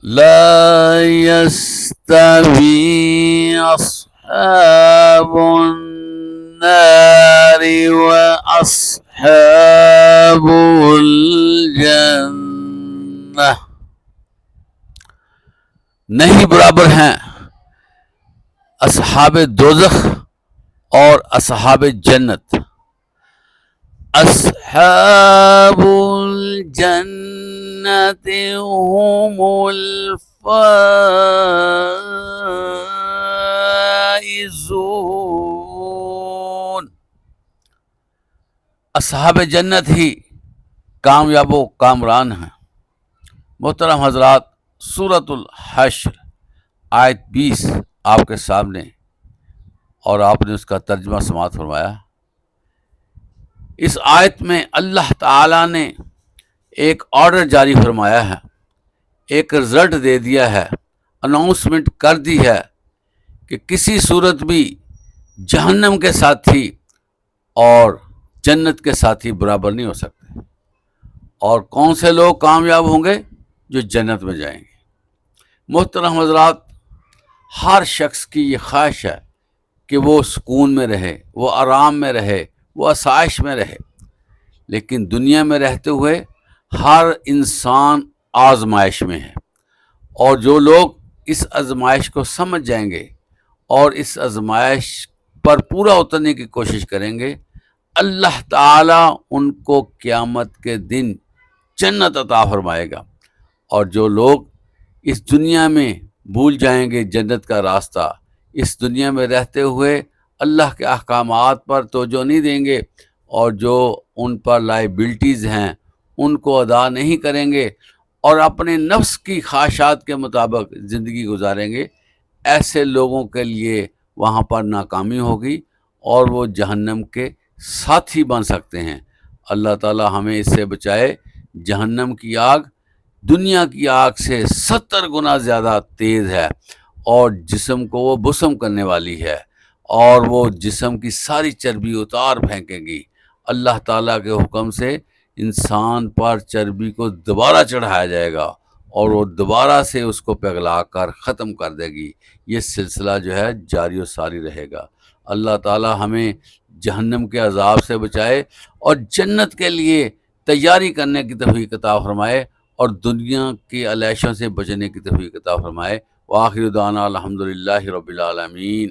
لا يستوي أصحاب النار وأصحاب الجنة، نہیں برابر ہیں اصحاب دوزخ اور اصحاب جنت۔ اصحاب الجنت هم الفائزون، اصحاب جنت ہی کامیاب و کامران ہیں۔ محترم حضرات، سورۃ الحشر آیت 20 آپ کے سامنے، اور آپ نے اس کا ترجمہ سماعت فرمایا۔ اس آیت میں اللہ تعالیٰ نے ایک آرڈر جاری فرمایا ہے، ایک رزلٹ دے دیا ہے، اناؤنسمنٹ کر دی ہے کہ کسی صورت بھی جہنم کے ساتھی اور جنت کے ساتھی برابر نہیں ہو سکتے۔ اور کون سے لوگ کامیاب ہوں گے؟ جو جنت میں جائیں گے۔ محترم حضرات، ہر شخص کی یہ خواہش ہے کہ وہ سکون میں رہے، وہ آرام میں رہے، وہ آسائش میں رہے، لیکن دنیا میں رہتے ہوئے ہر انسان آزمائش میں ہے، اور جو لوگ اس آزمائش کو سمجھ جائیں گے اور اس آزمائش پر پورا اترنے کی کوشش کریں گے، اللہ تعالیٰ ان کو قیامت کے دن جنت عطا فرمائے گا۔ اور جو لوگ اس دنیا میں بھول جائیں گے جنت کا راستہ، اس دنیا میں رہتے ہوئے اللہ کے احکامات پر توجہ نہیں دیں گے، اور جو ان پر لائبلٹیز ہیں ان کو ادا نہیں کریں گے، اور اپنے نفس کی خواہشات کے مطابق زندگی گزاریں گے، ایسے لوگوں کے لیے وہاں پر ناکامی ہوگی اور وہ جہنم کے ساتھی بن سکتے ہیں۔ اللہ تعالی ہمیں اس سے بچائے۔ جہنم کی آگ دنیا کی آگ سے 70 گنا زیادہ تیز ہے، اور جسم کو وہ بسم کرنے والی ہے، اور وہ جسم کی ساری چربی اتار پھینکے گی۔ اللہ تعالیٰ کے حکم سے انسان پر چربی کو دوبارہ چڑھایا جائے گا، اور وہ دوبارہ سے اس کو پگھلا کر ختم کر دے گی۔ یہ سلسلہ جو ہے جاری و ساری رہے گا۔ اللہ تعالیٰ ہمیں جہنم کے عذاب سے بچائے اور جنت کے لیے تیاری کرنے کی توفیق عطا فرمائے، اور دنیا کی علیشوں سے بچنے کی توفیق عطا فرمائے۔ وآخر دعوانا الحمدللہ رب العالمین۔